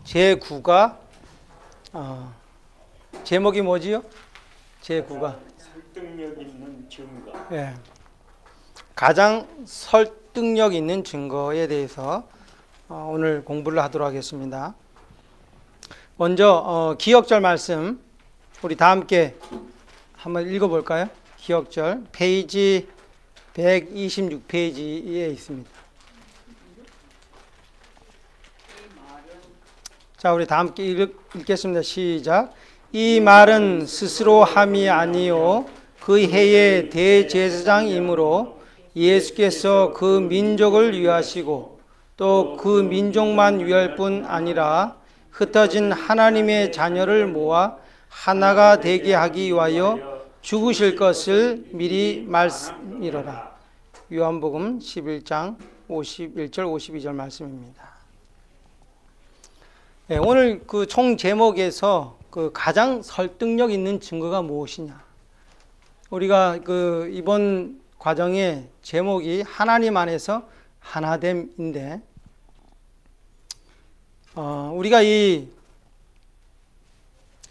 제9가 제목이 뭐지요? 제9가 설득력 있는 증거. 예. 가장 설득력 있는 증거에 대해서 오늘 공부를 하도록 하겠습니다. 먼저 기억절 말씀 우리 다 함께 한번 읽어볼까요? 기억절 페이지 126페이지에 있습니다. 자, 우리 다 함께 읽겠습니다. 시작. 이 말은 스스로 함이 아니요 그 해의 대제사장이므로 예수께서 그 민족을 위하시고 또 그 민족만 위할 뿐 아니라 흩어진 하나님의 자녀를 모아 하나가 되게 하기 위하여 죽으실 것을 미리 말씀이로라. 요한복음 11장 51절 52절 말씀입니다. 네, 오늘 그 총 제목에서 그 가장 설득력 있는 증거가 무엇이냐? 우리가 그 이번 과정의 제목이 하나님 안에서 하나됨인데, 우리가 이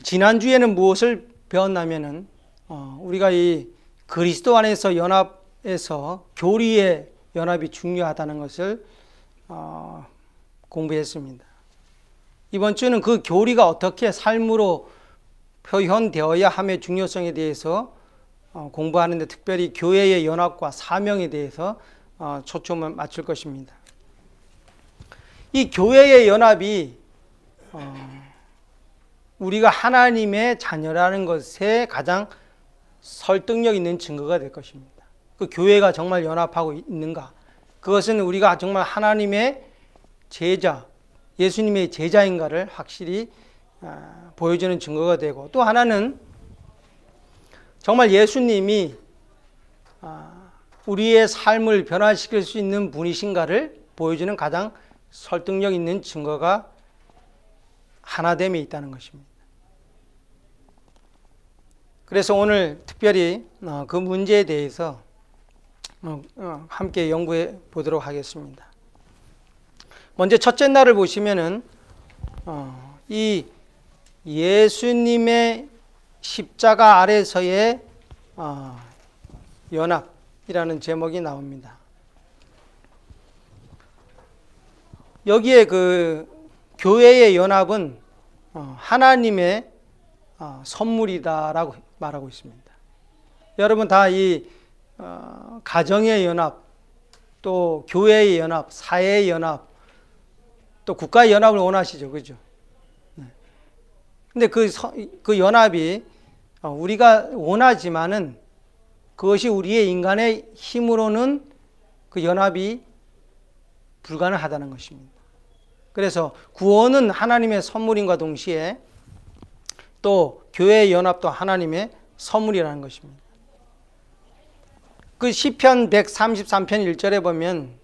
지난주에는 무엇을 배웠냐면은, 우리가 이 그리스도 안에서 연합에서 교리의 연합이 중요하다는 것을 공부했습니다. 이번 주는 그 교리가 어떻게 삶으로 표현되어야 함의 중요성에 대해서 공부하는데 특별히 교회의 연합과 사명에 대해서 초점을 맞출 것입니다. 이 교회의 연합이 우리가 하나님의 자녀라는 것에 가장 설득력 있는 증거가 될 것입니다. 그 교회가 정말 연합하고 있는가? 그것은 우리가 정말 하나님의 제자, 예수님의 제자인가를 확실히 보여주는 증거가 되고, 또 하나는 정말 예수님이 우리의 삶을 변화시킬 수 있는 분이신가를 보여주는 가장 설득력 있는 증거가 하나됨에 있다는 것입니다. 그래서 오늘 특별히 그 문제에 대해서 함께 연구해 보도록 하겠습니다. 먼저 첫째 날을 보시면은 이 예수님의 십자가 아래서의 연합이라는 제목이 나옵니다. 여기에 그 교회의 연합은 하나님의 선물이다라고 말하고 있습니다. 여러분 다 이 가정의 연합, 또 교회의 연합, 사회의 연합, 또 국가의 연합을 원하시죠, 그죠? 근데 그 연합이 우리가 원하지만은 그것이 우리의 인간의 힘으로는 그 연합이 불가능하다는 것입니다. 그래서 구원은 하나님의 선물인과 동시에 또 교회의 연합도 하나님의 선물이라는 것입니다. 그 시편 133편 1절에 보면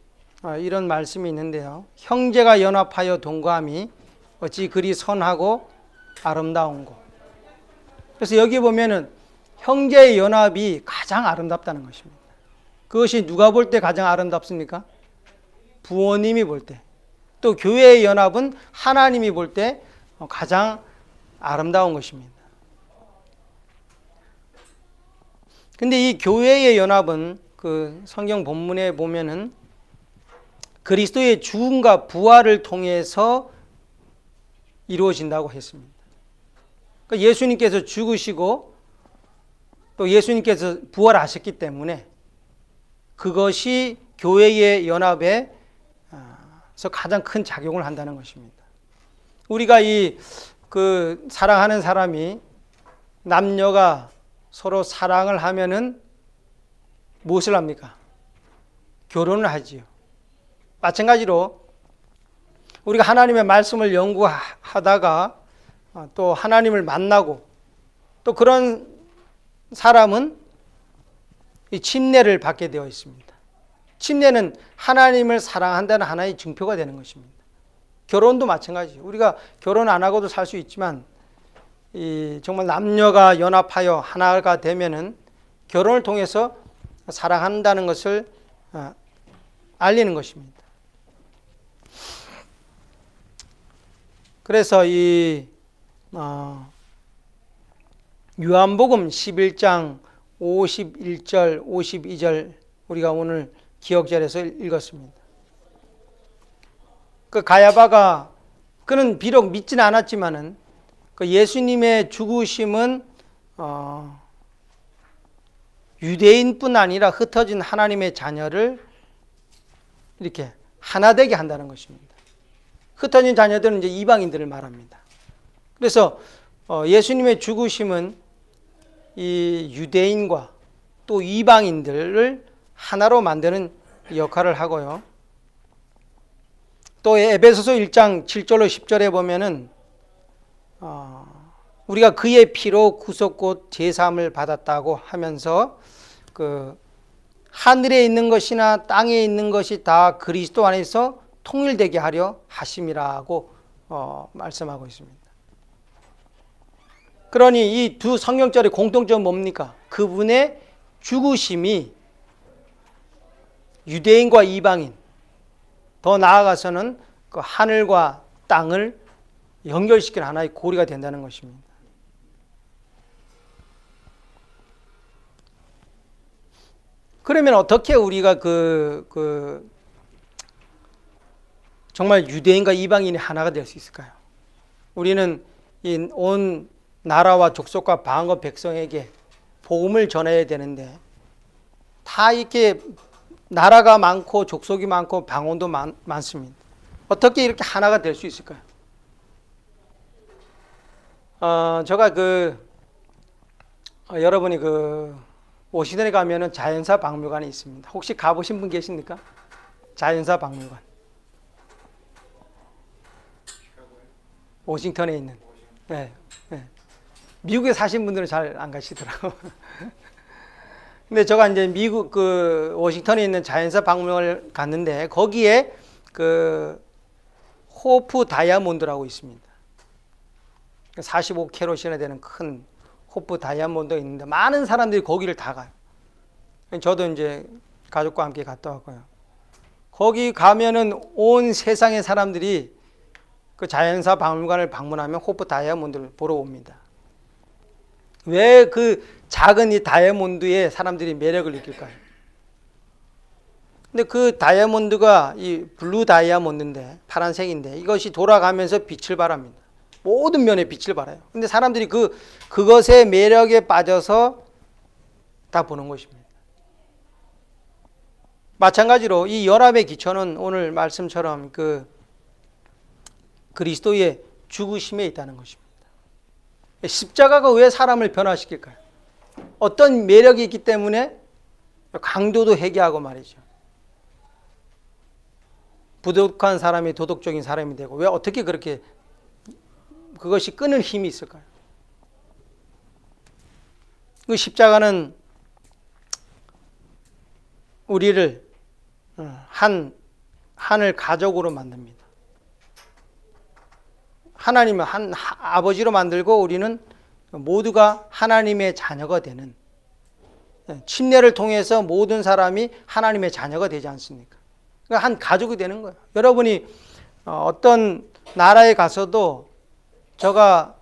이런 말씀이 있는데요. 형제가 연합하여 동거함이 어찌 그리 선하고 아름다운고. 그래서 여기 보면은 형제의 연합이 가장 아름답다는 것입니다. 그것이 누가 볼 때 가장 아름답습니까? 부모님이 볼 때. 또 교회의 연합은 하나님이 볼 때 가장 아름다운 것입니다. 근데 이 교회의 연합은 그 성경 본문에 보면은 그리스도의 죽음과 부활을 통해서 이루어진다고 했습니다. 그러니까 예수님께서 죽으시고 또 예수님께서 부활하셨기 때문에 그것이 교회의 연합에서 가장 큰 작용을 한다는 것입니다. 우리가 그 사랑하는 사람이 남녀가 서로 사랑을 하면은 무엇을 합니까? 결혼을 하지요. 마찬가지로 우리가 하나님의 말씀을 연구하다가 또 하나님을 만나고 또 그런 사람은 이 침례를 받게 되어 있습니다. 침례는 하나님을 사랑한다는 하나의 증표가 되는 것입니다. 결혼도 마찬가지예요. 우리가 결혼 안 하고도 살 수 있지만 정말 남녀가 연합하여 하나가 되면은 결혼을 통해서 사랑한다는 것을 알리는 것입니다. 그래서 이 요한복음 11장 51절, 52절 우리가 오늘 기억절에서 읽었습니다. 그 가야바가 그는 비록 믿지는 않았지만은 그 예수님의 죽으심은 유대인뿐 아니라 흩어진 하나님의 자녀를 이렇게 하나 되게 한다는 것입니다. 흩어진 자녀들은 이제 이방인들을 말합니다. 그래서 예수님의 죽으심은 이 유대인과 또 이방인들을 하나로 만드는 역할을 하고요. 또 에베소서 1장 7절로 10절에 보면은 우리가 그의 피로 구속 곧 제사함을 받았다고 하면서 그 하늘에 있는 것이나 땅에 있는 것이 다 그리스도 안에서 통일되게 하려 하심이라고 말씀하고 있습니다. 그러니 이 두 성경절의 공통점은 뭡니까? 그분의 죽으심이 유대인과 이방인, 더 나아가서는 그 하늘과 땅을 연결시키는 하나의 고리가 된다는 것입니다. 그러면 어떻게 우리가 정말 유대인과 이방인이 하나가 될 수 있을까요? 우리는 이 온 나라와 족속과 방언 백성에게 복음을 전해야 되는데 다 이렇게 나라가 많고 족속이 많고 방언도 많습니다. 어떻게 이렇게 하나가 될 수 있을까요? 제가 여러분이 워싱턴에 가면은 자연사 박물관이 있습니다. 혹시 가보신 분 계십니까? 자연사 박물관. 워싱턴에 있는. 네, 네. 미국에 사신 분들은 잘 안 가시더라고. 근데 제가 이제 미국 워싱턴에 있는 자연사 박물관을 갔는데 거기에 호프 다이아몬드라고 있습니다. 45캐럿이나 되는 큰 호프 다이아몬드가 있는데 많은 사람들이 거기를 다 가요. 저도 이제 가족과 함께 갔다 왔고요. 거기 가면은 온 세상의 사람들이 그 자연사 박물관을 방문하면 호프 다이아몬드를 보러 옵니다. 왜 그 작은 이 다이아몬드에 사람들이 매력을 느낄까요? 근데 그 다이아몬드가 이 블루 다이아몬드인데 파란색인데 이것이 돌아가면서 빛을 발합니다. 모든 면에 빛을 발해요. 근데 사람들이 그것의 매력에 빠져서 다 보는 것입니다. 마찬가지로 이 연합의 기초는 오늘 말씀처럼 그리스도의 죽으심에 있다는 것입니다. 십자가가 왜 사람을 변화시킬까요? 어떤 매력이 있기 때문에 강도도 회개하고 말이죠. 부도덕한 사람이 도덕적인 사람이 되고 왜 어떻게 그렇게 그것이 끄는 힘이 있을까요? 그 십자가는 우리를 하늘 가족으로 만듭니다. 하나님은 한 아버지로 만들고 우리는 모두가 하나님의 자녀가 되는, 침례를 통해서 모든 사람이 하나님의 자녀가 되지 않습니까? 그러니까 한 가족이 되는 거예요. 여러분이 어떤 나라에 가서도 제가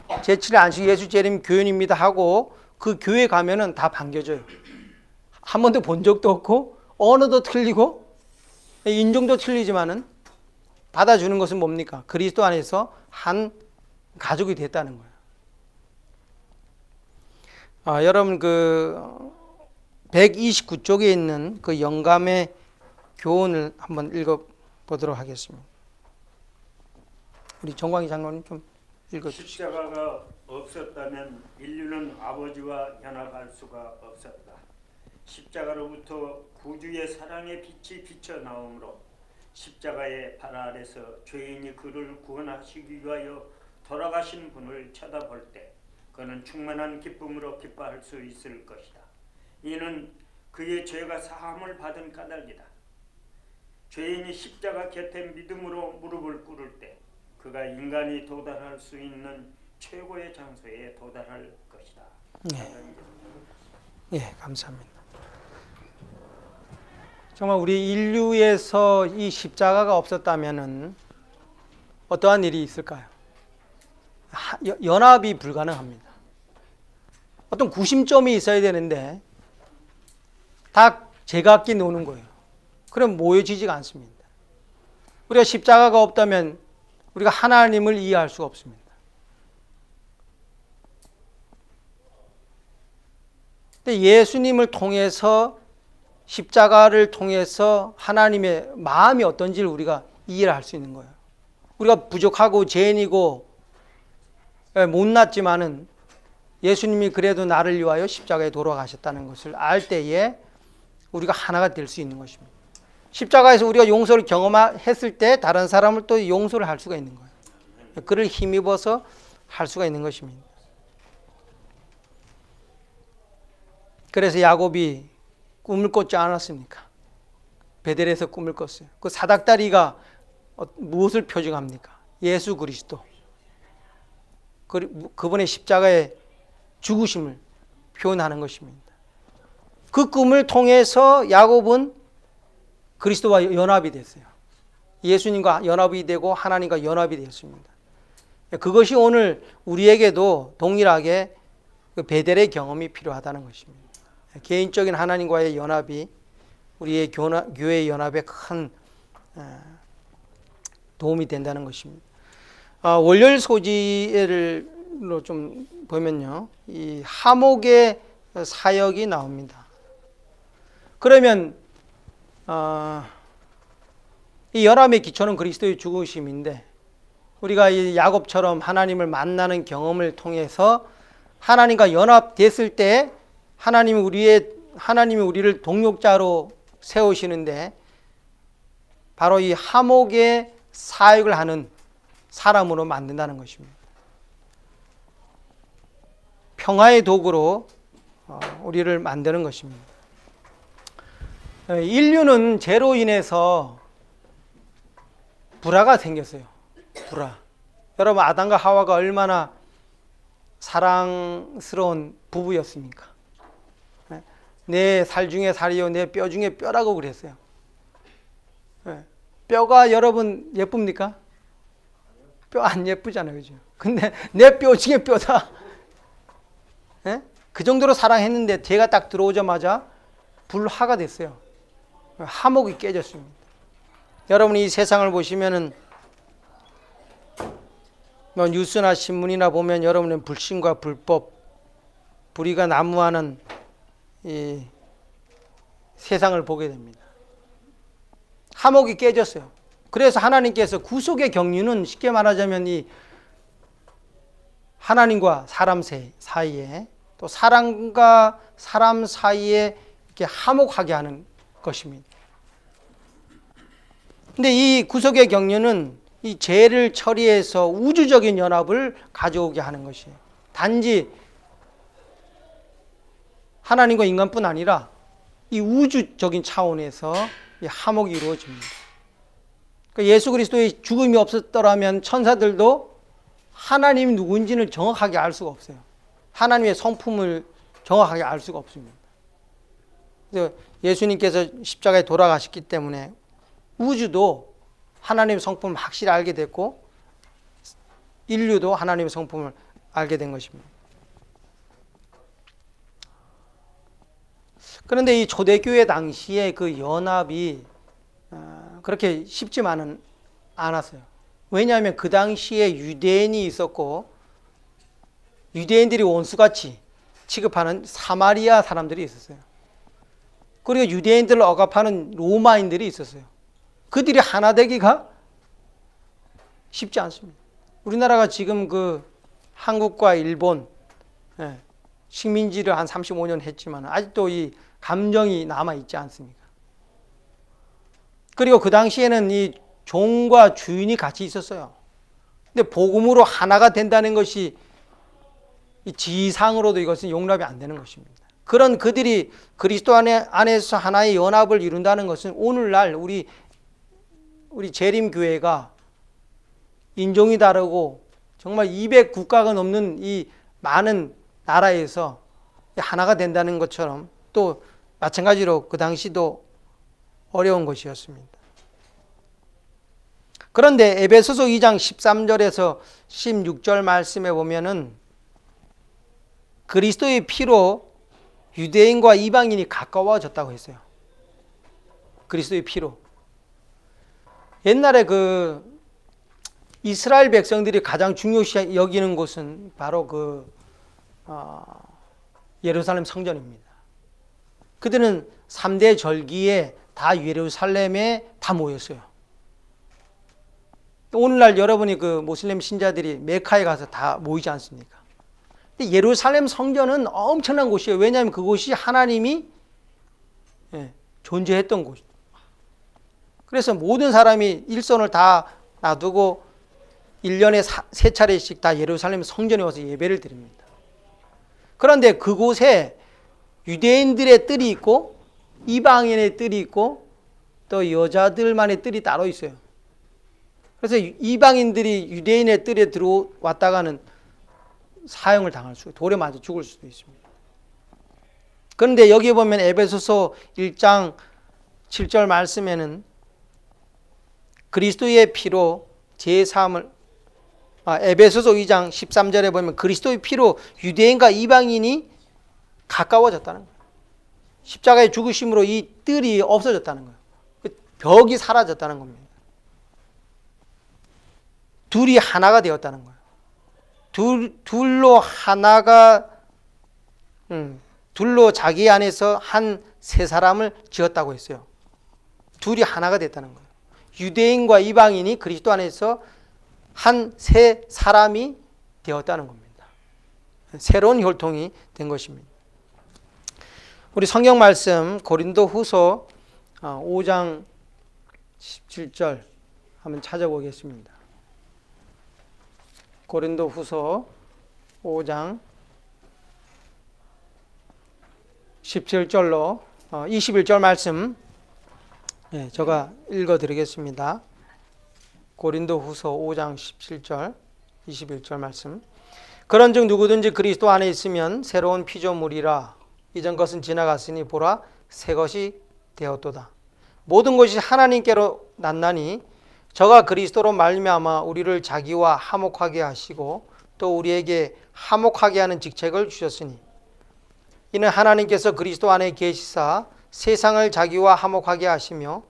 제7의 안식 예수 재림 교인입니다 하고 그 교회 가면은 다 반겨줘요. 한 번도 본 적도 없고 언어도 틀리고 인종도 틀리지만은 받아주는 것은 뭡니까? 그리스도 안에서 한 가족이 됐다는 거예요. 여러분 129쪽에 있는 그 영감의 교훈을 한번 읽어보도록 하겠습니다. 우리 정광희 장로님 좀 읽어주시죠. 십자가가 없었다면 인류는 아버지와 연합할 수가 없었다. 십자가로부터 구주의 사랑의 빛이 비쳐나오므로 십자가의 발 아래서 죄인이 그를 구원하시기 위하여 돌아가신 분을 쳐다볼 때 그는 충만한 기쁨으로 기뻐할 수 있을 것이다. 이는 그의 죄가 사함을 받은 까닭이다. 죄인이 십자가 곁에 믿음으로 무릎을 꿇을 때 그가 인간이 도달할 수 있는 최고의 장소에 도달할 것이다. 예, 감사합니다. 정말 우리 인류에서 이 십자가가 없었다면은 어떠한 일이 있을까요? 연합이 불가능합니다. 어떤 구심점이 있어야 되는데 다 제각기 노는 거예요. 그럼 모여지지가 않습니다. 우리가 십자가가 없다면 우리가 하나님을 이해할 수가 없습니다. 근데 예수님을 통해서, 십자가를 통해서 하나님의 마음이 어떤지를 우리가 이해를 할 수 있는 거예요. 우리가 부족하고 죄인이고 못났지만은 예수님이 그래도 나를 위하여 십자가에 돌아가셨다는 것을 알 때에 우리가 하나가 될 수 있는 것입니다. 십자가에서 우리가 용서를 경험했을 때 다른 사람을 또 용서를 할 수가 있는 거예요. 그를 힘입어서 할 수가 있는 것입니다. 그래서 야곱이 꿈을 꿨지 않았습니까? 베델에서 꿈을 꿨어요. 그 사닥다리가 무엇을 표징합니까? 예수 그리스도. 그분의 십자가의 죽으심을 표현하는 것입니다. 그 꿈을 통해서 야곱은 그리스도와 연합이 됐어요. 예수님과 연합이 되고 하나님과 연합이 되었습니다. 그것이 오늘 우리에게도 동일하게 베델의 경험이 필요하다는 것입니다. 개인적인 하나님과의 연합이 우리의 교회의 연합에 큰 도움이 된다는 것입니다. 월요일 소지를 좀 보면요, 이 하목의 사역이 나옵니다. 그러면 이 연합의 기초는 그리스도의 죽으심인데, 우리가 이 야곱처럼 하나님을 만나는 경험을 통해서 하나님과 연합됐을 때 하나님이 우리를 동역자로 세우시는데, 바로 이 하목의 사역을 하는 사람으로 만든다는 것입니다. 평화의 도구로 우리를 만드는 것입니다. 인류는 죄로 인해서 불화가 생겼어요. 불화. 여러분, 아담과 하와가 얼마나 사랑스러운 부부였습니까? 내 살 중에 살이요 내 뼈 중에 뼈라고 그랬어요. 뼈가 여러분 예쁩니까? 뼈 안 예쁘잖아요, 그죠? 근데 내 뼈 중에 뼈다. 그 정도로 사랑했는데 죄가 딱 들어오자마자 불화가 됐어요. 화목이 깨졌습니다. 여러분이 이 세상을 보시면은 뭐 뉴스나 신문이나 보면 여러분은 불신과 불법, 불의가 난무하는 이 세상을 보게 됩니다. 화목이 깨졌어요. 그래서 하나님께서 구속의 경륜은 쉽게 말하자면 이 하나님과 사람 사이에, 또 사람과 사람 사이에 이렇게 화목하게 하는 것입니다. 근데 이 구속의 경륜은 이 죄를 처리해서 우주적인 연합을 가져오게 하는 것이에요. 단지 하나님과 인간뿐 아니라 이 우주적인 차원에서 이 화목이 이루어집니다. 그러니까 예수 그리스도의 죽음이 없었더라면 천사들도 하나님이 누군지를 정확하게 알 수가 없어요. 하나님의 성품을 정확하게 알 수가 없습니다. 그래서 예수님께서 십자가에 돌아가셨기 때문에 우주도 하나님의 성품을 확실히 알게 됐고, 인류도 하나님의 성품을 알게 된 것입니다. 그런데 이 초대교회 당시에 그 연합이 그렇게 쉽지만은 않았어요. 왜냐하면 그 당시에 유대인이 있었고, 유대인들이 원수같이 취급하는 사마리아 사람들이 있었어요. 그리고 유대인들을 억압하는 로마인들이 있었어요. 그들이 하나 되기가 쉽지 않습니다. 우리나라가 지금 그 한국과 일본 식민지를 한 35년 했지만 아직도 이 감정이 남아 있지 않습니까? 그리고 그 당시에는 이 종과 주인이 같이 있었어요. 근데 복음으로 하나가 된다는 것이 이 지상으로도 이것은 용납이 안 되는 것입니다. 그런 그들이 그리스도 안에서 하나의 연합을 이룬다는 것은 오늘날 우리 재림교회가 인종이 다르고 정말 200국가가 넘는 이 많은 나라에서 하나가 된다는 것처럼 또 마찬가지로 그 당시도 어려운 것이었습니다. 그런데 에베소서 2장 13절에서 16절 말씀에 보면은 그리스도의 피로 유대인과 이방인이 가까워졌다고 했어요. 그리스도의 피로. 옛날에 그 이스라엘 백성들이 가장 중요시 여기는 곳은 바로 예루살렘 성전입니다. 그들은 3대 절기에 다 예루살렘에 다 모였어요. 오늘날 여러분이 그 모슬렘 신자들이 메카에 가서 다 모이지 않습니까? 근데 예루살렘 성전은 엄청난 곳이에요. 왜냐하면 그곳이 하나님이 존재했던 곳. 그래서 모든 사람이 일손을 다 놔두고 1년에 3차례씩 다 예루살렘 성전에 와서 예배를 드립니다. 그런데 그곳에 유대인들의 뜰이 있고 이방인의 뜰이 있고 또 여자들만의 뜰이 따로 있어요. 그래서 이방인들이 유대인의 뜰에 들어왔다가는 사형을 당할 수, 돌에 맞아 죽을 수도 있습니다. 그런데 여기 보면 에베소서 1장 7절 말씀에는 그리스도의 피로 제3을 에베소서 2장 13절에 보면 그리스도의 피로 유대인과 이방인이 가까워졌다는 거예요. 십자가의 죽으심으로 이 뜰이 없어졌다는 거예요. 벽이 사라졌다는 겁니다. 둘이 하나가 되었다는 거예요. 둘로 하나가 둘로 자기 안에서 한 세 사람을 지었다고 했어요. 둘이 하나가 됐다는 거예요. 유대인과 이방인이 그리스도 안에서 한 세 사람이 되었다는 겁니다. 새로운 혈통이 된 것입니다. 우리 성경 말씀 고린도후서 5장 17절 한번 찾아보겠습니다. 고린도후서 5장 17절로 21절 말씀 제가 읽어드리겠습니다. 고린도후서 5장 17절 21절 말씀. 그런즉 누구든지 그리스도 안에 있으면 새로운 피조물이라 이전 것은 지나갔으니 보라 새 것이 되었도다. 모든 것이 하나님께로 났나니 저가 그리스도로 말미암아 우리를 자기와 화목하게 하시고 또 우리에게 화목하게 하는 직책을 주셨으니 이는 하나님께서 그리스도 안에 계시사 세상을 자기와 화목하게 하시며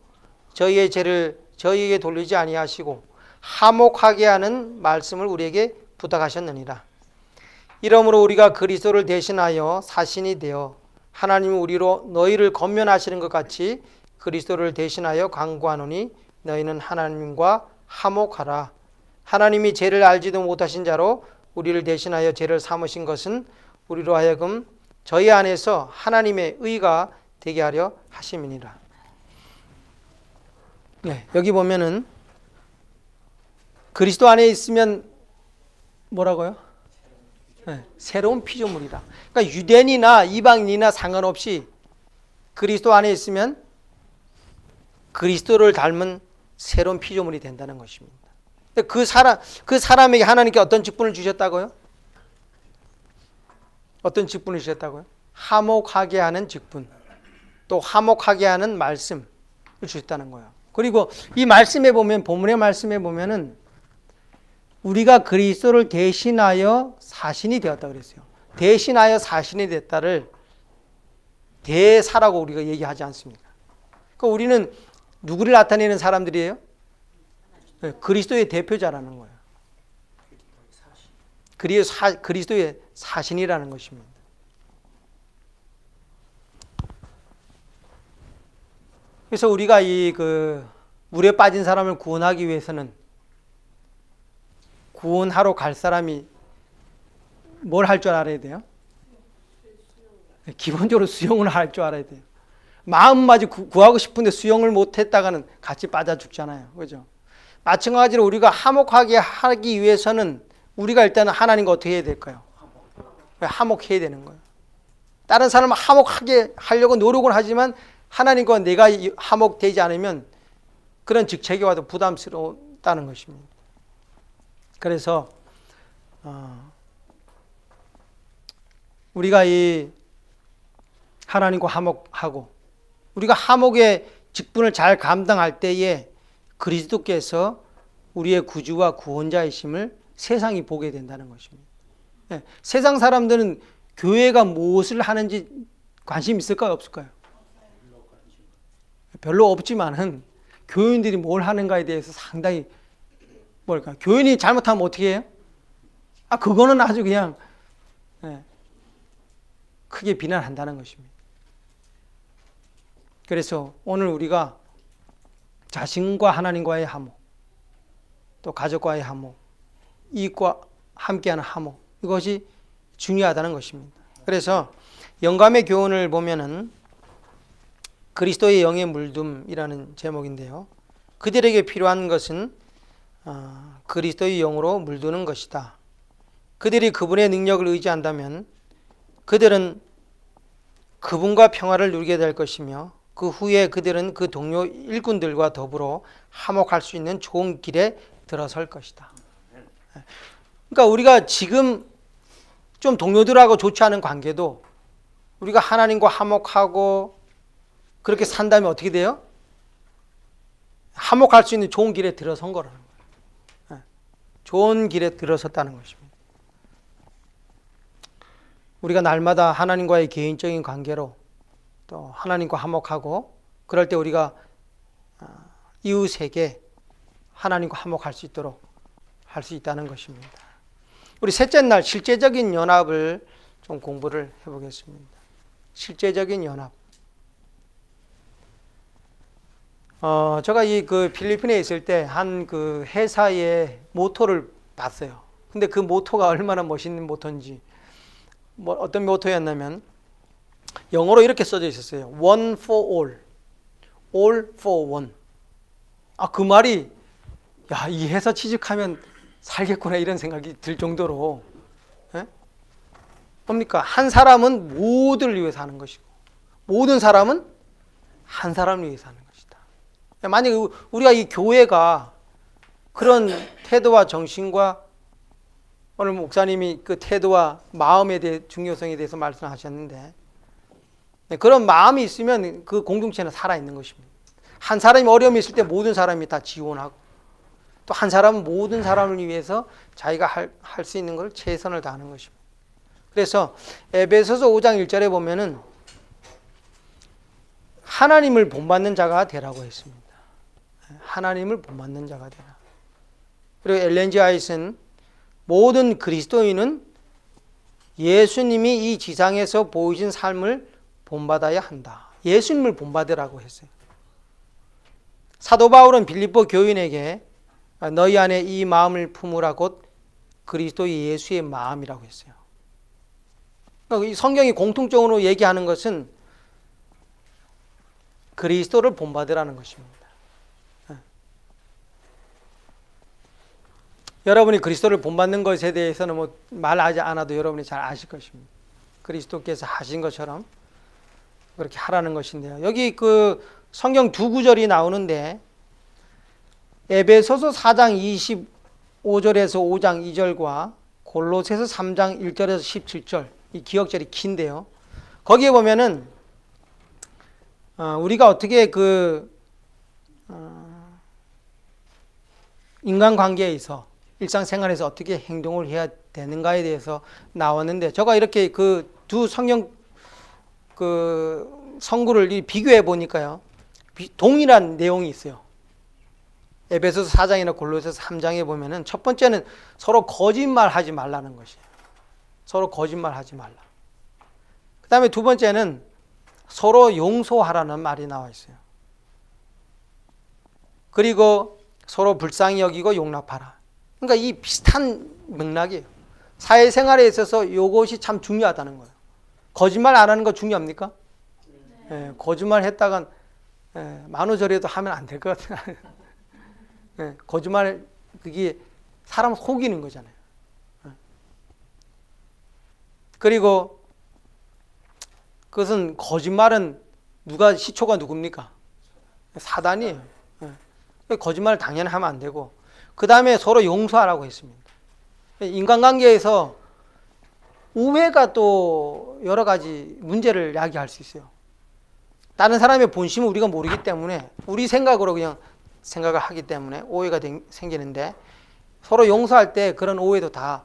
저희의 죄를 저희에게 돌리지 아니하시고 화목하게 하는 말씀을 우리에게 부탁하셨느니라. 이러므로 우리가 그리스도를 대신하여 사신이 되어 하나님이 우리로 너희를 권면하시는 것 같이 그리스도를 대신하여 간구하노니 너희는 하나님과 화목하라. 하나님이 죄를 알지도 못하신 자로 우리를 대신하여 죄를 삼으신 것은 우리로 하여금 저희 안에서 하나님의 의가 되게 하려 하심이니라. 여기 보면은 그리스도 안에 있으면 뭐라고요? 새로운 피조물이다. 그러니까 유대인이나 이방인이나 상관없이 그리스도 안에 있으면 그리스도를 닮은 새로운 피조물이 된다는 것입니다. 그 사람에게 하나님께 어떤 직분을 주셨다고요? 어떤 직분을 주셨다고요? 화목하게 하는 직분, 또 화목하게 하는 말씀을 주셨다는 거예요. 그리고 이 말씀에 보면, 본문의 말씀에 보면은 우리가 그리스도를 대신하여 사신이 되었다 그랬어요. 대신하여 사신이 됐다를 대사라고 우리가 얘기하지 않습니까? 그러니까 우리는 누구를 나타내는 사람들이에요? 그리스도의 대표자라는 거예요. 그리스도의 사신이라는 것입니다. 그래서 우리가 이 물에 빠진 사람을 구원하기 위해서는 구원하러 갈 사람이 뭘 할 줄 알아야 돼요? 기본적으로 수영을 할 줄 알아야 돼요. 마음마저 구하고 싶은데 수영을 못했다가는 같이 빠져 죽잖아요. 그죠? 마찬가지로 우리가 화목하게 하기 위해서는 우리가 일단은 하나님과 어떻게 해야 될까요? 화목해야 되는 거예요. 다른 사람은 화목하게 하려고 노력을 하지만 하나님과 내가 화목되지 않으면 그런 직책이 와도 부담스럽다는 것입니다. 그래서 우리가 이 하나님과 화목하고 우리가 화목의 직분을 잘 감당할 때에 그리스도께서 우리의 구주와 구원자이심을 세상이 보게 된다는 것입니다. 예, 세상 사람들은 교회가 무엇을 하는지 관심 있을까요? 없을까요? 별로 없지만은 교인들이 뭘 하는가에 대해서 상당히 교인이 잘못하면 어떻게 해요? 그거는 아주 그냥 크게 비난한다는 것입니다. 그래서 오늘 우리가 자신과 하나님과의 화목, 또 가족과의 화목, 이익과 함께하는 화목, 이것이 중요하다는 것입니다. 그래서 영감의 교훈을 보면은 그리스도의 영의 물듦이라는 제목인데요. 그들에게 필요한 것은 그리스도의 영으로 물드는 것이다. 그들이 그분의 능력을 의지한다면 그들은 그분과 평화를 누리게 될 것이며 그 후에 그들은 그 동료 일꾼들과 더불어 화목할 수 있는 좋은 길에 들어설 것이다. 그러니까 우리가 지금 좀 동료들하고 좋지 않은 관계도 우리가 하나님과 화목하고 그렇게 산다면 어떻게 돼요? 화목할 수 있는 좋은 길에 들어선 거라는 거예요. 좋은 길에 들어섰다는 것입니다. 우리가 날마다 하나님과의 개인적인 관계로 또 하나님과 화목하고 그럴 때 우리가 이웃에게 하나님과 화목할 수 있도록 할 수 있다는 것입니다. 우리 셋째 날 실제적인 연합을 좀 공부를 해보겠습니다. 실제적인 연합. 제가 그 필리핀에 있을 때 한 그 회사의 모토를 봤어요. 근데 그 모토가 얼마나 멋있는 모토인지, 어떤 모토였냐면 영어로 이렇게 써져 있었어요. One for all, all for one. 그 말이 이 회사 취직하면 살겠구나 이런 생각이 들 정도로 뭡니까? 한 사람은 모두를 위해서 하는 것이고 모든 사람은 한 사람을 위해서 하는 것이다. 만약에 우리가 이 교회가 그런 태도와 정신과 오늘 목사님이 그 태도와 마음에 대해 중요성에 대해서 말씀하셨는데 그런 마음이 있으면 그 공동체는 살아있는 것입니다. 한 사람이 어려움이 있을 때 모든 사람이 다 지원하고 또 한 사람은 모든 사람을 위해서 자기가 할 수 있는 걸 최선을 다하는 것입니다. 그래서 에베소서 5장 1절에 보면은 하나님을 본받는 자가 되라고 했습니다. 하나님을 본받는 자가 되라. 그리고 엘렌 지 화이트는 모든 그리스도인은 예수님이 이 지상에서 보이신 삶을 본받아야 한다. 예수님을 본받으라고 했어요. 사도 바울은 빌립보 교인에게 너희 안에 이 마음을 품으라 곧 그리스도 예수의 마음이라고 했어요. 그러니까 이 성경이 공통적으로 얘기하는 것은 그리스도를 본받으라는 것입니다. 여러분이 그리스도를 본받는 것에 대해서는 말하지 않아도 여러분이 잘 아실 것입니다. 그리스도께서 하신 것처럼 그렇게 하라는 것인데요. 여기 그 성경 두 구절이 나오는데 에베소서 4장 25절에서 5장 2절과 골로새서 3장 1절에서 17절 이 기억절이 긴데요. 거기에 보면은 우리가 어떻게 인간관계에서 일상생활에서 어떻게 행동을 해야 되는가에 대해서 나왔는데 제가 이렇게 그 두 성경 성구를 비교해 보니까요. 동일한 내용이 있어요. 에베소서 4장이나 골로새서 3장에 보면은 첫 번째는 서로 거짓말하지 말라는 것이에요. 서로 거짓말하지 말라. 그 다음에 두 번째는 서로 용서하라는 말이 나와 있어요. 그리고 서로 불쌍히 여기고 용납하라. 그러니까 이 비슷한 맥락이에요. 사회생활에 있어서 이것이 참 중요하다는 거예요. 거짓말 안 하는 거 중요합니까? 네. 거짓말 했다간 만우절에도 하면 안 될 것 같아요. 거짓말 그게 사람 속이는 거잖아요. 그리고 그것은 거짓말은 시초가 누굽니까? 사단이에요. 거짓말을 당연히 하면 안 되고 그 다음에 서로 용서하라고 했습니다. 인간관계에서 우애가 또 여러 가지 문제를 야기할 수 있어요. 다른 사람의 본심을 우리가 모르기 때문에 우리 생각으로 그냥 생각을 하기 때문에 오해가 생기는데, 서로 용서할 때 그런 오해도 다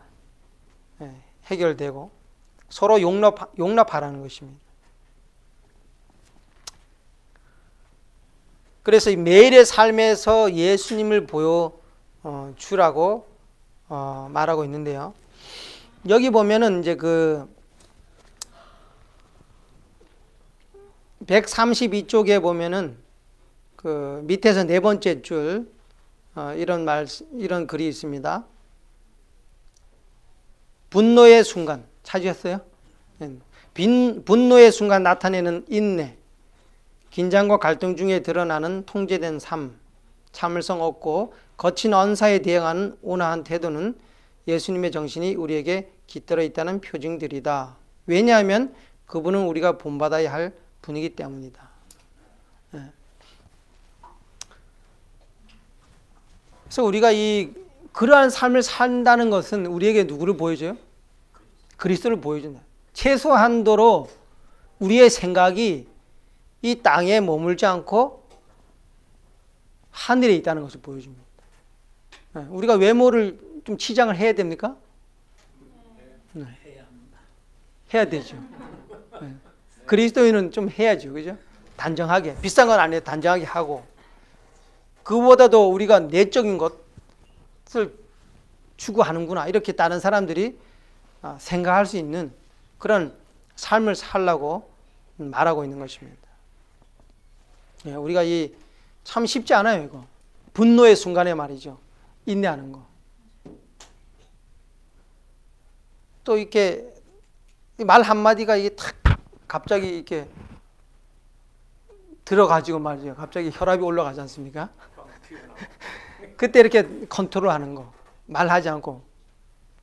해결되고 서로 용납하라는 것입니다. 그래서 매일의 삶에서 예수님을 보여주라고 말하고 있는데요. 여기 보면은 이제 그 132쪽에 보면은 그 밑에서 네 번째 줄 이런 글이 있습니다. 분노의 순간 찾으셨어요? 분노의 순간 나타내는 인내, 긴장과 갈등 중에 드러나는 통제된 삶, 참을성 없고 거친 언사에 대응하는 온화한 태도는 예수님의 정신이 우리에게 깃들어 있다는 표징들이다. 왜냐하면 그분은 우리가 본받아야 할 분이기 때문이다. 그래서 우리가 그러한 삶을 산다는 것은 우리에게 누구를 보여줘요? 그리스도를 보여준다. 최소한도로 우리의 생각이 이 땅에 머물지 않고 하늘에 있다는 것을 보여줍니다. 우리가 외모를 좀 치장을 해야 됩니까? 네. 해야 되죠. 그리스도인은 좀 해야죠. 그죠? 단정하게. 비싼 건 아니에요. 단정하게 하고. 그보다도 우리가 내적인 것을 추구하는구나. 이렇게 다른 사람들이 생각할 수 있는 그런 삶을 살라고 말하고 있는 것입니다. 우리가 참 쉽지 않아요, 이거. 분노의 순간에 말이죠. 인내하는 거. 또 이렇게 말 한마디가 이게 탁 갑자기 이렇게 들어가지고 말이죠. 갑자기 혈압이 올라가지 않습니까? 그때 이렇게 컨트롤하는 거. 말하지 않고.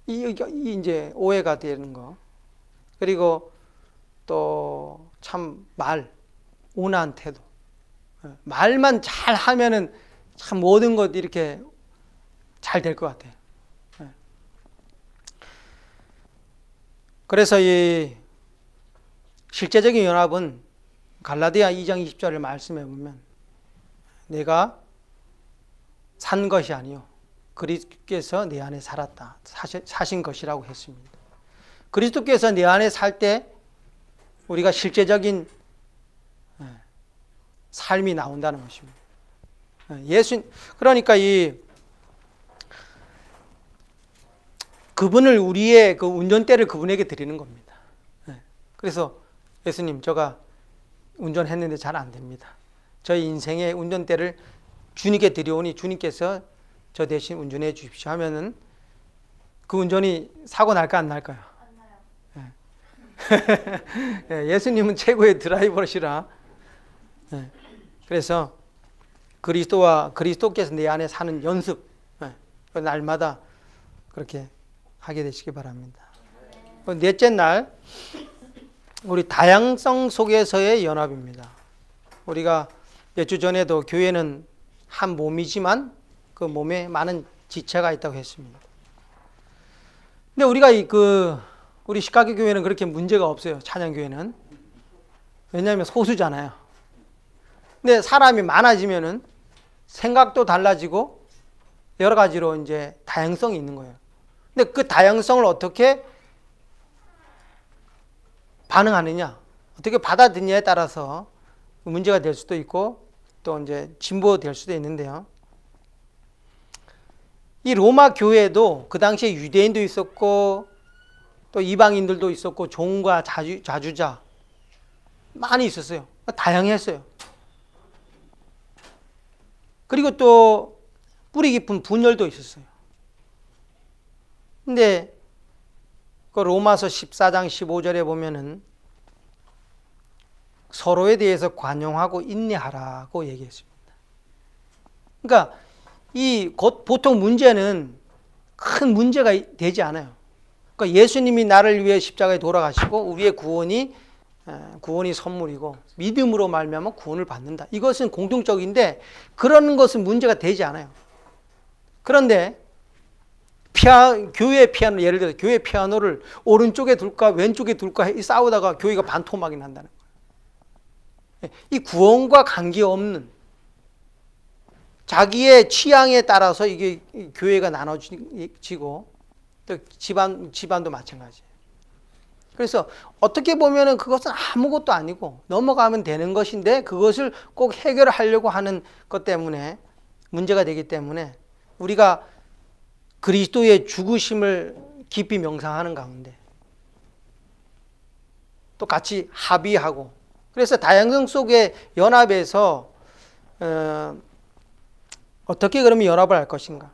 이제 오해가 되는 거. 그리고 또 참 온화한 태도. 말만 잘 하면은 참 모든 것이 이렇게 잘 될 것 같아요. 그래서 이 실제적인 연합은 갈라디아 2장 20절을 말씀해 보면 내가 산 것이 아니요 그리스도께서 내 안에 살았다. 사신 것이라고 했습니다. 그리스도께서 내 안에 살 때 우리가 실제적인 삶이 나온다는 것입니다. 그러니까 그분을 우리의 그 운전대를 그분에게 드리는 겁니다. 그래서 예수님, 제가 운전했는데 잘 안 됩니다. 저희 인생의 운전대를 주님께 드려오니 주님께서 저 대신 운전해 주십시오 하면은 그 운전이 사고 날까 안 날까요? 안 나요. 예수님은 최고의 드라이버시라. 그래서 그리스도께서 내 안에 사는 연습, 날마다 그렇게 하게 되시기 바랍니다. 넷째 날, 우리 다양성 속에서의 연합입니다. 우리가 몇 주 전에도 교회는 한 몸이지만 그 몸에 많은 지체가 있다고 했습니다. 근데 우리가 우리 시카고 교회는 그렇게 문제가 없어요. 찬양교회는. 왜냐하면 소수잖아요. 근데 사람이 많아지면은 생각도 달라지고 여러 가지로 이제 다양성이 있는 거예요. 근데 그 다양성을 어떻게 반응하느냐, 어떻게 받아들이냐에 따라서 문제가 될 수도 있고 또 이제 진보될 수도 있는데요. 이 로마 교회도 그 당시에 유대인도 있었고 또 이방인들도 있었고 종과 자주자 많이 있었어요. 다양했어요. 그리고 또 뿌리 깊은 분열도 있었어요. 근데 그 로마서 14장 15절에 보면은 서로에 대해서 관용하고 인내하라고 얘기했습니다. 그러니까 보통 문제는 큰 문제가 되지 않아요. 그러니까 예수님이 나를 위해 십자가에 돌아가시고 우리의 구원이 선물이고 믿음으로 말미암아 구원을 받는다. 이것은 공통적인데 그런 것은 문제가 되지 않아요. 그런데 교회 피아노, 예를 들어서 교회 피아노를 오른쪽에 둘까 왼쪽에 둘까 싸우다가 교회가 반토막이 난다는 거예요. 이 구원과 관계없는 자기의 취향에 따라서 이게 교회가 나눠지고 또 집안도 마찬가지예요. 그래서 어떻게 보면은 그것은 아무것도 아니고 넘어가면 되는 것인데 그것을 꼭 해결하려고 하는 것 때문에 문제가 되기 때문에 우리가 그리스도의 죽으심을 깊이 명상하는 가운데 또 같이 합의하고, 그래서 다양성 속의 연합에서 어떻게 그러면 연합을 할 것인가?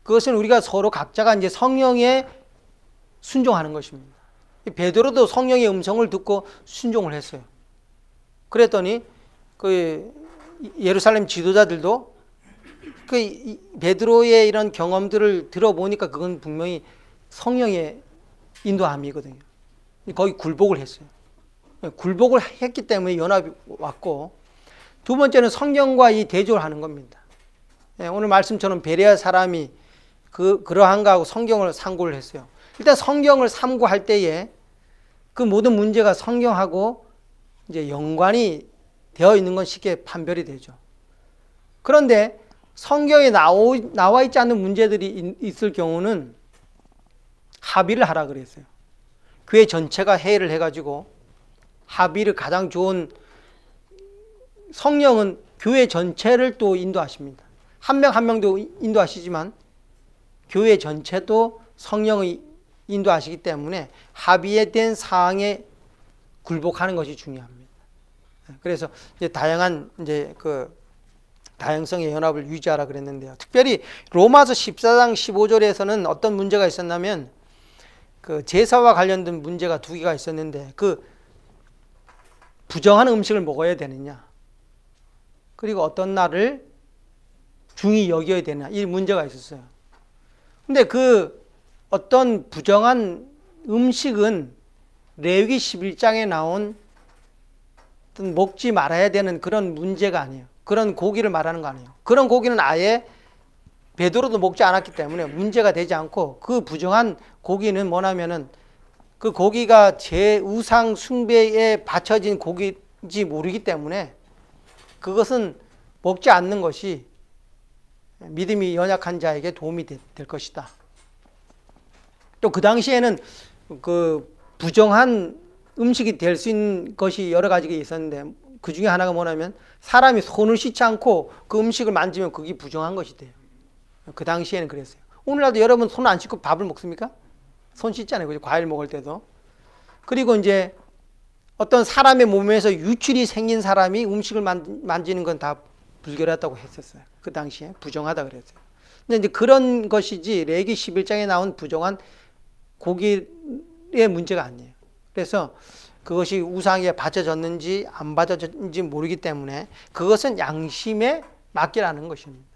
그것은 우리가 서로 각자가 이제 성령에 순종하는 것입니다. 베드로도 성령의 음성을 듣고 순종을 했어요. 그랬더니 그 예루살렘 지도자들도 그 베드로의 이런 경험들을 들어보니까 그건 분명히 성령의 인도함이거든요. 거기 굴복을 했어요. 굴복을 했기 때문에 연합이 왔고, 두 번째는 성령과 이 대조를 하는 겁니다. 오늘 말씀처럼 베레아 사람이 그러한가 하고 성경을 상고를 했어요. 일단 성경을 삼고할 때에 그 모든 문제가 성경하고 이제 연관이 되어 있는 건 쉽게 판별이 되죠. 그런데 성경에 나와 있지 않는 문제들이 있을 경우는 합의를 하라 그랬어요. 교회 전체가 회의를 해가지고 합의를 가장 좋은, 성령은 교회 전체를 또 인도하십니다. 한 명 한 명도 인도하시지만 교회 전체도 성령의 인도하시기 때문에 합의된 사항에 굴복하는 것이 중요합니다. 그래서 이제 다양한 이제 그 다양성의 연합을 유지하라 그랬는데요. 특별히 로마서 14장 15절에서는 어떤 문제가 있었냐면 그 제사와 관련된 문제가 두 개가 있었는데, 그 부정한 음식을 먹어야 되느냐, 그리고 어떤 날을 중히 여겨야 되느냐, 이 문제가 있었어요. 근데 그 어떤 부정한 음식은 레위기 11장에 나온 어떤 먹지 말아야 되는 그런 문제가 아니에요. 그런 고기를 말하는 거 아니에요. 그런 고기는 아예 베드로도 먹지 않았기 때문에 문제가 되지 않고, 그 부정한 고기는 뭐냐면은 그 고기가 제 우상 숭배에 바쳐진 고기인지 모르기 때문에 그것은 먹지 않는 것이 믿음이 연약한 자에게 도움이 될 것이다. 또 그 당시에는 그 부정한 음식이 될 수 있는 것이 여러 가지가 있었는데, 그 중에 하나가 뭐냐면 사람이 손을 씻지 않고 그 음식을 만지면 그게 부정한 것이 돼요. 그 당시에는 그랬어요. 오늘날도 여러분 손 안 씻고 밥을 먹습니까? 손 씻잖아요. 그죠? 과일 먹을 때도. 그리고 이제 어떤 사람의 몸에서 유출이 생긴 사람이 음식을 만지는 건 다 불결하다고 했었어요. 그 당시에 부정하다 그랬어요. 근데 이제 그런 것이지 레위기 11장에 나온 부정한 고기의 문제가 아니에요. 그래서 그것이 우상에 바쳐졌는지 안 바쳐졌는지 모르기 때문에 그것은 양심에 맡기라는 것입니다.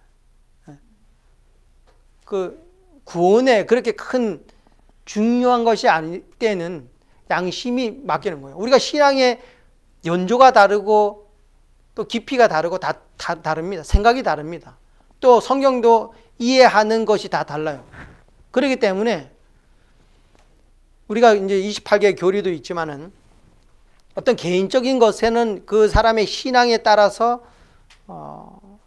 그 구원에 그렇게 큰 중요한 것이 아닐 때는 양심이 맡기는 거예요. 우리가 신앙의 연조가 다르고 또 깊이가 다르고 다 다릅니다. 생각이 다릅니다. 또 성경도 이해하는 것이 다 달라요. 그렇기 때문에 우리가 이제 28개의 교리도 있지만은 어떤 개인적인 것에는 그 사람의 신앙에 따라서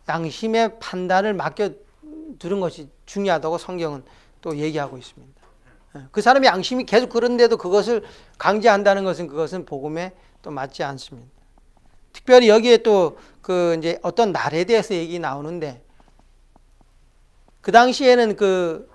양심의 판단을 맡겨두는 것이 중요하다고 성경은 또 얘기하고 있습니다. 그 사람의 양심이 계속 그런데도 그것을 강제한다는 것은 그것은 복음에 또 맞지 않습니다. 특별히 여기에 또 그 이제 어떤 날에 대해서 얘기 나오는데, 그 당시에는 그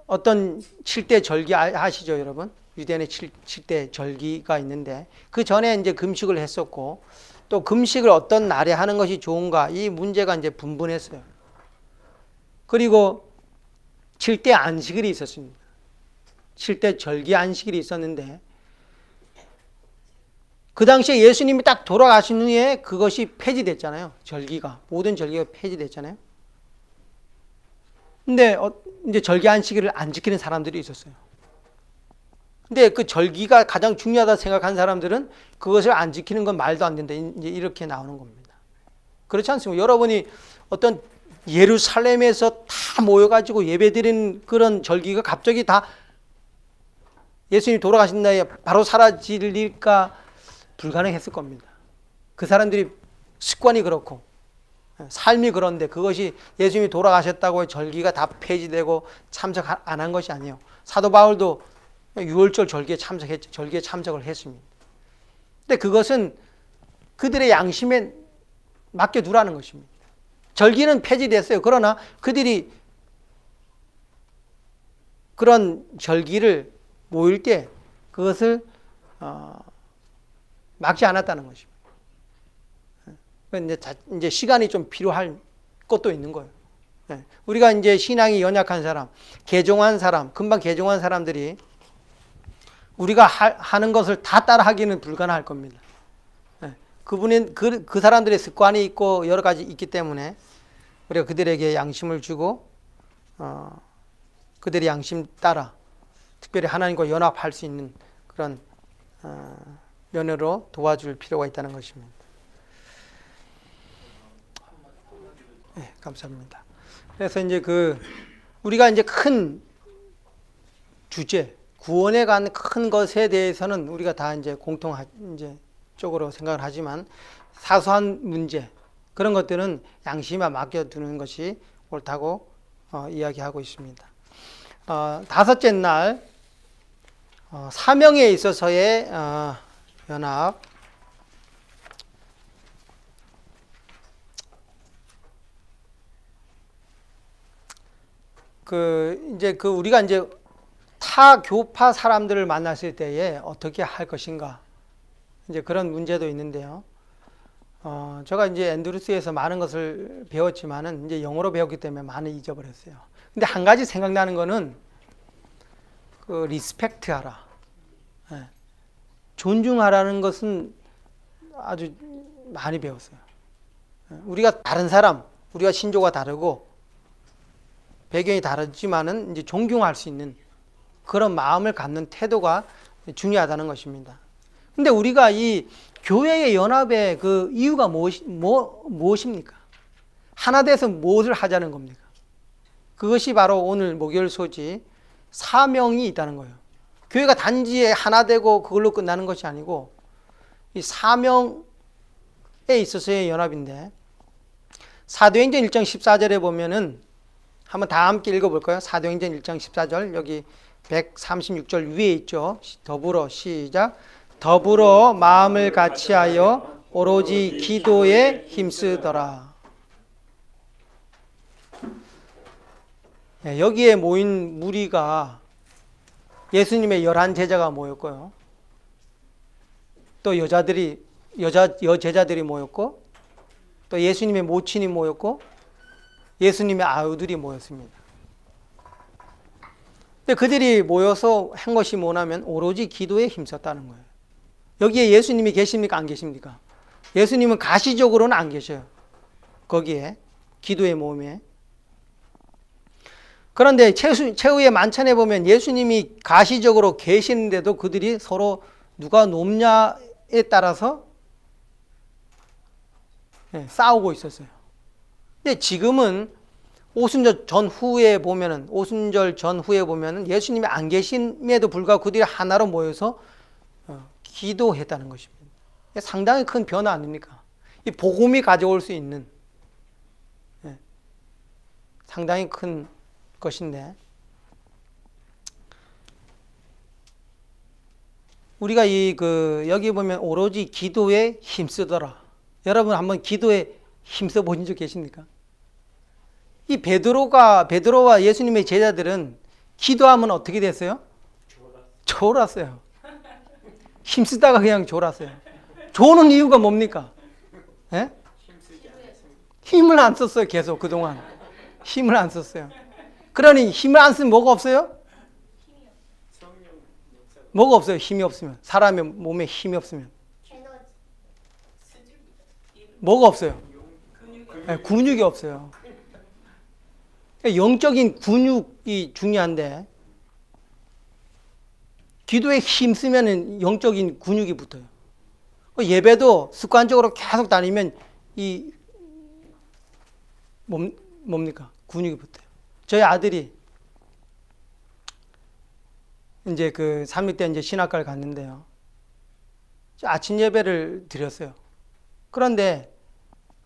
어떤 7대 절기 아시죠, 여러분? 유대인의 7대 절기가 있는데 그 전에 이제 금식을 했었고, 또 금식을 어떤 날에 하는 것이 좋은가, 이 문제가 이제 분분했어요. 그리고 7대 안식일이 있었습니다. 7대 절기 안식일이 있었는데 그 당시에 예수님이 딱 돌아가신 후에 그것이 폐지됐잖아요. 절기가, 모든 절기가 폐지됐잖아요. 근데 이제 절기 안식일을 안 지키는 사람들이 있었어요. 근데 그 절기가 가장 중요하다 생각하는 사람들은 그것을 안 지키는 건 말도 안 된다, 이제 이렇게 나오는 겁니다. 그렇지 않습니까? 여러분이 어떤 예루살렘에서 다 모여가지고 예배드리는 그런 절기가 갑자기 다 예수님이 돌아가신 날에 바로 사라질까 불가능했을 겁니다. 그 사람들이 습관이 그렇고 삶이 그런데 그것이 예수님이 돌아가셨다고 절기가 다 폐지되고 참석 안 한 것이 아니에요. 사도 바울도 6월절 절기에 참석을 했습니다. 근데 그것은 그들의 양심에 맡겨두라는 것입니다. 절기는 폐지됐어요. 그러나 그들이 그런 절기를 모일 때 그것을 막지 않았다는 것입니다. 이제 시간이 좀 필요할 것도 있는 거예요. 우리가 이제 신앙이 연약한 사람, 개종한 사람, 금방 개종한 사람들이 우리가 하는 것을 다 따라하기는 불가능할 겁니다. 그 사람들의 습관이 있고 여러 가지 있기 때문에 우리가 그들에게 양심을 주고 그들의 양심 따라 특별히 하나님과 연합할 수 있는 그런 면으로 도와줄 필요가 있다는 것입니다. 네, 감사합니다. 그래서 이제 우리가 이제 큰 주제, 구원에 관한 큰 것에 대해서는 우리가 다 이제 쪽으로 생각을 하지만 사소한 문제, 그런 것들은 양심에 맡겨두는 것이 옳다고 이야기하고 있습니다. 다섯째 날, 사명에 있어서의 연합. 우리가 이제 타 교파 사람들을 만났을 때에 어떻게 할 것인가. 이제 그런 문제도 있는데요. 제가 이제 앤드루스에서 많은 것을 배웠지만은 이제 영어로 배웠기 때문에 많이 잊어버렸어요. 근데 한 가지 생각나는 거는 리스펙트 하라. 존중하라는 것은 아주 많이 배웠어요. 우리가 다른 사람, 우리가 신조가 다르고 배경이 다르지만은 이제 존경할 수 있는 그런 마음을 갖는 태도가 중요하다는 것입니다. 근데 우리가 이 교회의 연합의 그 이유가 무엇입니까? 하나 돼서 무엇을 하자는 겁니까? 그것이 바로 오늘 목요일 소지 사명이 있다는 거예요. 교회가 단지 하나 되고 그걸로 끝나는 것이 아니고 이 사명에 있어서의 연합인데, 사도행전 1장 14절에 보면은 한번 다 함께 읽어볼까요? 사도행전 1장 14절 여기 136절 위에 있죠. 더불어 시작. 더불어 마음을 같이하여 오로지 기도에 힘쓰더라. 여기에 모인 무리가 예수님의 11제자가 모였고요. 또 여제자들이 모였고, 또 예수님의 모친이 모였고, 예수님의 아우들이 모였습니다. 근데 그들이 모여서 한 것이 뭐냐면 오로지 기도에 힘썼다는 거예요. 여기에 예수님이 계십니까? 안 계십니까? 예수님은 가시적으로는 안 계셔요. 거기에 기도의 모임에. 그런데 최후의 만찬에 보면 예수님이 가시적으로 계시는데도 그들이 서로 누가 높냐에 따라서 싸우고 있었어요. 근데 지금은 오순절 전후에 보면은 예수님이 안 계심에도 불구하고 그들이 하나로 모여서 기도했다는 것입니다. 상당히 큰 변화 아닙니까? 이 복음이 가져올 수 있는 상당히 큰 것인데, 우리가 여기 보면 오로지 기도에 힘쓰더라. 여러분 한번 기도에 힘써 보신 적 계십니까? 이 베드로와 예수님의 제자들은 기도하면 어떻게 됐어요? 졸았어요. 힘쓰다가 그냥 졸았어요. 조는 이유가 뭡니까? 힘을 안 썼어요. 계속 그동안 힘을 안 썼어요. 그러니 힘을 안 쓰면 뭐가 없어요? 뭐가 없어요? 힘이 없으면. 사람의 몸에 힘이 없으면 뭐가 없어요? 근육이 없어요. 영적인 근육이 중요한데, 기도에 힘쓰면 영적인 근육이 붙어요. 예배도 습관적으로 계속 다니면 뭡니까? 근육이 붙어요. 저희 아들이 이제 3일 때 이제 신학과를 갔는데요. 아침 예배를 드렸어요. 그런데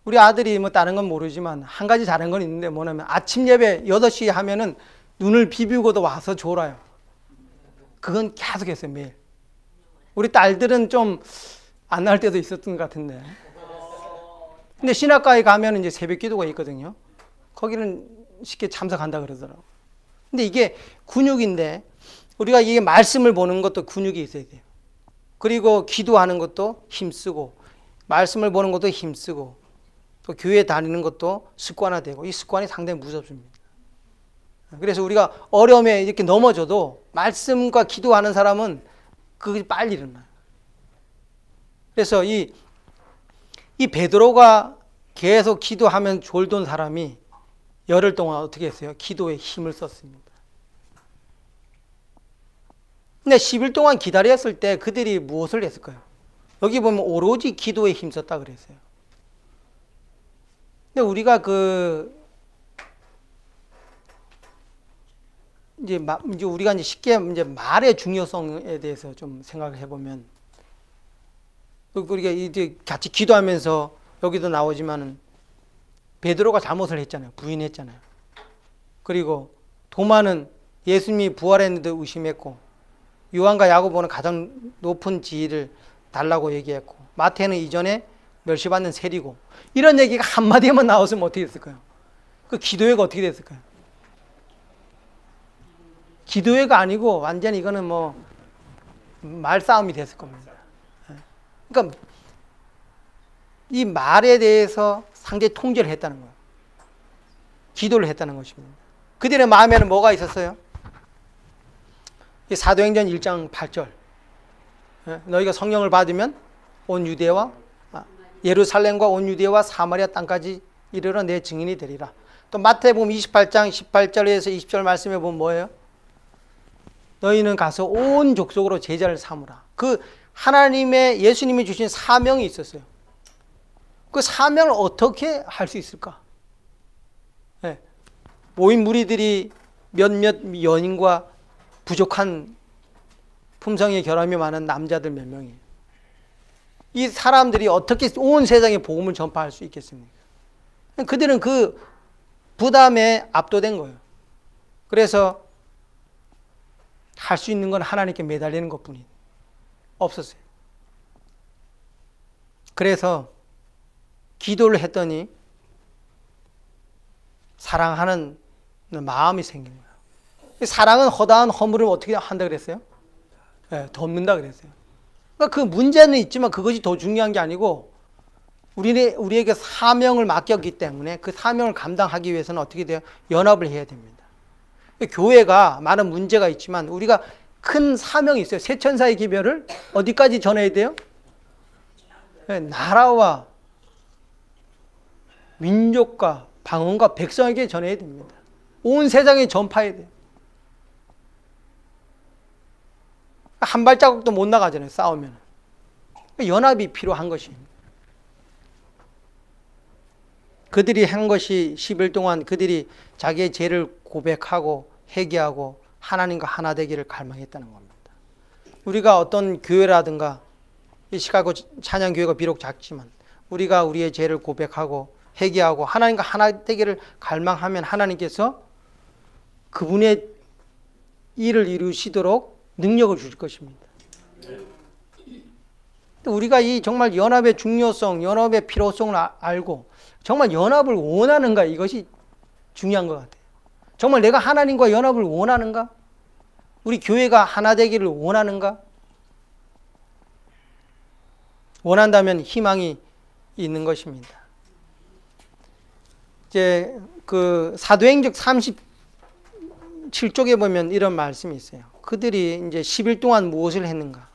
우리 아들이 뭐 다른 건 모르지만 한 가지 잘한 건 있는데 뭐냐면 아침 예배 8시 하면은 눈을 비비고도 와서 졸아요. 그건 계속 했어요, 매일. 우리 딸들은 좀 안 나올 때도 있었던 것 같은데. 근데 신학가에 가면 이제 새벽 기도가 있거든요. 거기는 쉽게 참석한다 그러더라고요. 근데 이게 근육인데 우리가 이게 말씀을 보는 것도 근육이 있어야 돼요. 그리고 기도하는 것도 힘쓰고 말씀을 보는 것도 힘쓰고 또 교회 다니는 것도 습관화되고 이 습관이 상당히 무섭습니다. 그래서 우리가 어려움에 이렇게 넘어져도 말씀과 기도하는 사람은 그게 빨리 일어나요. 그래서 이 베드로가 계속 기도하면 졸던 사람이 열흘 동안 어떻게 했어요? 기도에 힘을 썼습니다. 근데 10일 동안 기다렸을 때 그들이 무엇을 했을까요? 여기 보면 오로지 기도에 힘썼다 그랬어요. 근데 우리가 이제 우리가 이제 쉽게 이제 말의 중요성에 대해서 좀 생각을 해보면 우리가 이제 같이 기도하면서 여기도 나오지만은 베드로가 잘못을 했잖아요. 부인했잖아요. 그리고 도마는 예수님이 부활했는데 의심했고 요한과 야고보는 가장 높은 지위를 달라고 얘기했고 마태는 이전에 멸시받는 세리고 이런 얘기가 한마디만 나왔으면 어떻게 됐을까요? 그 기도회가 어떻게 됐을까요? 기도회가 아니고 완전히 이거는 뭐 말싸움이 됐을 겁니다. 그러니까 이 말에 대해서 상대히 통제를 했다는 거예요. 기도를 했다는 것입니다. 그들의 마음에는 뭐가 있었어요? 사도행전 1장 8절 너희가 성령을 받으면 온 유대와 예루살렘과 온 유대와 사마리아 땅까지 이르러 내 증인이 되리라. 또 마태복음 28장 18절에서 20절 말씀에 보면 뭐예요? 너희는 가서 온 족속으로 제자를 삼으라. 그 하나님의 예수님이 주신 사명이 있었어요. 그 사명을 어떻게 할 수 있을까? 네. 모인 무리들이 몇몇 연인과 부족한 품성의 결함이 많은 남자들 몇 명이에요. 이 사람들이 어떻게 온 세상에 복음을 전파할 수 있겠습니까? 그들은 그 부담에 압도된 거예요. 그래서 할 수 있는 건 하나님께 매달리는 것뿐이 없었어요. 그래서 기도를 했더니 사랑하는 마음이 생긴 거예요. 사랑은 허다한 허물을 어떻게 한다 그랬어요? 네, 덮는다 그랬어요. 그러니까 그 문제는 있지만 그것이 더 중요한 게 아니고 우리에게 사명을 맡겼기 때문에 그 사명을 감당하기 위해서는 어떻게 돼요? 연합을 해야 됩니다. 교회가 많은 문제가 있지만 우리가 큰 사명이 있어요. 세천사의 기별을 어디까지 전해야 돼요? 네, 나라와 민족과 방언과 백성에게 전해야 됩니다. 온 세상에 전파해야 돼요. 한 발자국도 못 나가잖아요. 싸우면. 연합이 필요한 것입니다. 그들이 한 것이 10일 동안 그들이 자기의 죄를 고백하고 회개하고 하나님과 하나 되기를 갈망했다는 겁니다. 우리가 어떤 교회라든가 이 시카고 찬양교회가 비록 작지만 우리가 우리의 죄를 고백하고 회개하고 하나님과 하나 되기를 갈망하면 하나님께서 그분의 일을 이루시도록 능력을 주실 것입니다. 우리가 이 정말 연합의 중요성, 연합의 필요성을 알고 정말 연합을 원하는가 이것이 중요한 것 같아요. 정말 내가 하나님과 연합을 원하는가? 우리 교회가 하나 되기를 원하는가? 원한다면 희망이 있는 것입니다. 이제 그 사도행전 37쪽에 보면 이런 말씀이 있어요. 그들이 이제 10일 동안 무엇을 했는가?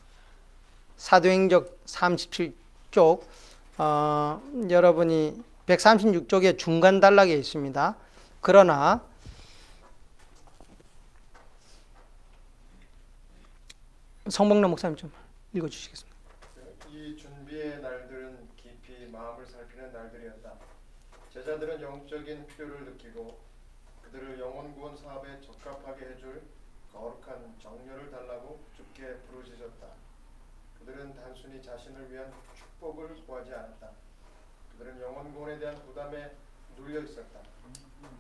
사도행전 37쪽 여러분이 136쪽에 중간 단락에 있습니다. 그러나 성봉남 목사님 좀 읽어주시겠습니다. 이 준비의 날들은 깊이 마음을 살피는 날들이었다. 제자들은 영적인 필요를 느끼고 그들을 영혼 구원 사업에 적합하게 해줄 거룩한 정료를 달라고 주께 부르짖었다. 그들은 단순히 자신을 위한 축복을 구하지 않았다. 그들은 영혼구원에 대한 부담에 눌려 있었다.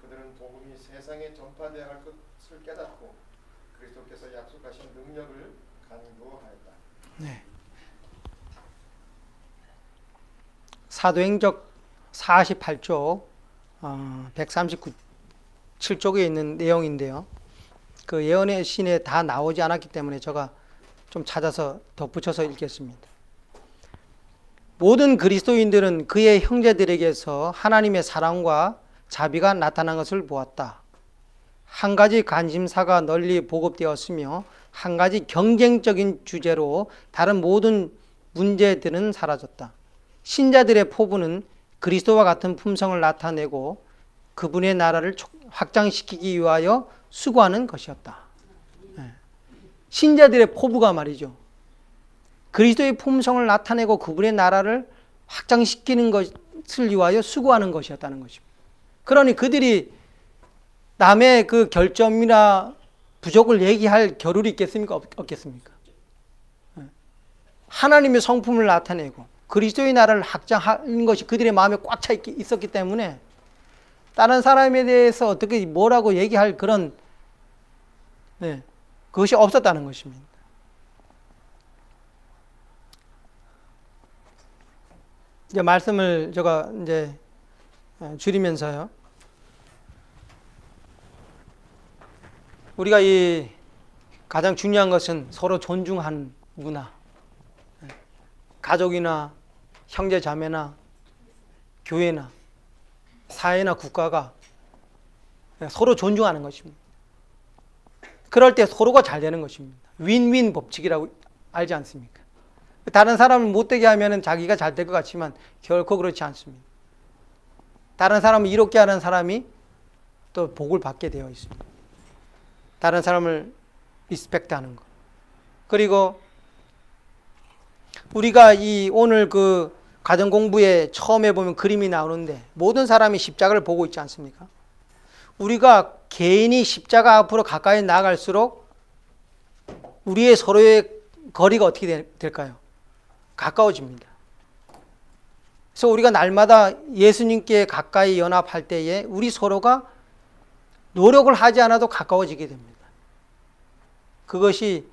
그들은 복음이 세상에 전파되어야 할 것을 깨닫고 그리스도께서 약속하신 능력을 간구하였다. 네. 사도행적 48쪽 137쪽에 있는 내용인데요. 그 예언의 신에 다 나오지 않았기 때문에 제가 좀 찾아서 덧붙여서 읽겠습니다. 모든 그리스도인들은 그의 형제들에게서 하나님의 사랑과 자비가 나타난 것을 보았다. 한 가지 관심사가 널리 보급되었으며 한 가지 경쟁적인 주제로 다른 모든 문제들은 사라졌다. 신자들의 포부는 그리스도와 같은 품성을 나타내고 그분의 나라를 확장시키기 위하여 수고하는 것이었다. 신자들의 포부가 말이죠. 그리스도의 품성을 나타내고 그분의 나라를 확장시키는 것을 위하여 수고하는 것이었다는 것입니다. 그러니 그들이 남의 그 결점이나 부족을 얘기할 겨를이 있겠습니까? 없겠습니까? 하나님의 성품을 나타내고 그리스도의 나라를 확장하는 것이 그들의 마음에 꽉 차 있었기 때문에 다른 사람에 대해서 어떻게 뭐라고 얘기할 그런 그것이 없었다는 것입니다. 이제 말씀을 제가 이제 줄이면서요. 우리가 이 가장 중요한 것은 서로 존중하는 문화. 가족이나 형제 자매나 교회나 사회나 국가가 서로 존중하는 것입니다. 그럴 때 서로가 잘 되는 것입니다. 윈윈 법칙이라고 알지 않습니까? 다른 사람을 못되게 하면 자기가 잘 될 것 같지만 결코 그렇지 않습니다. 다른 사람을 이롭게 하는 사람이 또 복을 받게 되어 있습니다. 다른 사람을 리스펙트하는 것. 그리고 우리가 이 오늘 그 가정 공부에 처음에 보면 그림이 나오는데 모든 사람이 십자가를 보고 있지 않습니까? 우리가 개인이 십자가 앞으로 가까이 나아갈수록 우리의 서로의 거리가 어떻게 될까요? 가까워집니다. 그래서 우리가 날마다 예수님께 가까이 연합할 때에 우리 서로가 노력을 하지 않아도 가까워지게 됩니다. 그것이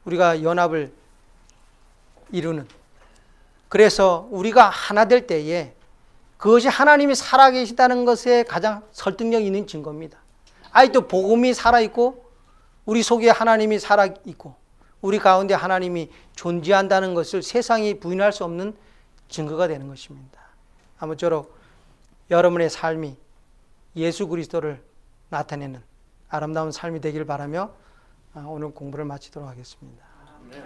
우리가 연합을 이루는, 그래서 우리가 하나 될 때에 그것이 하나님이 살아계시다는 것에 가장 설득력 있는 증거입니다. 아직도 복음이 살아있고 우리 속에 하나님이 살아있고 우리 가운데 하나님이 존재한다는 것을 세상이 부인할 수 없는 증거가 되는 것입니다. 아무쪼록 여러분의 삶이 예수 그리스도를 나타내는 아름다운 삶이 되길 바라며 오늘 공부를 마치도록 하겠습니다. 네.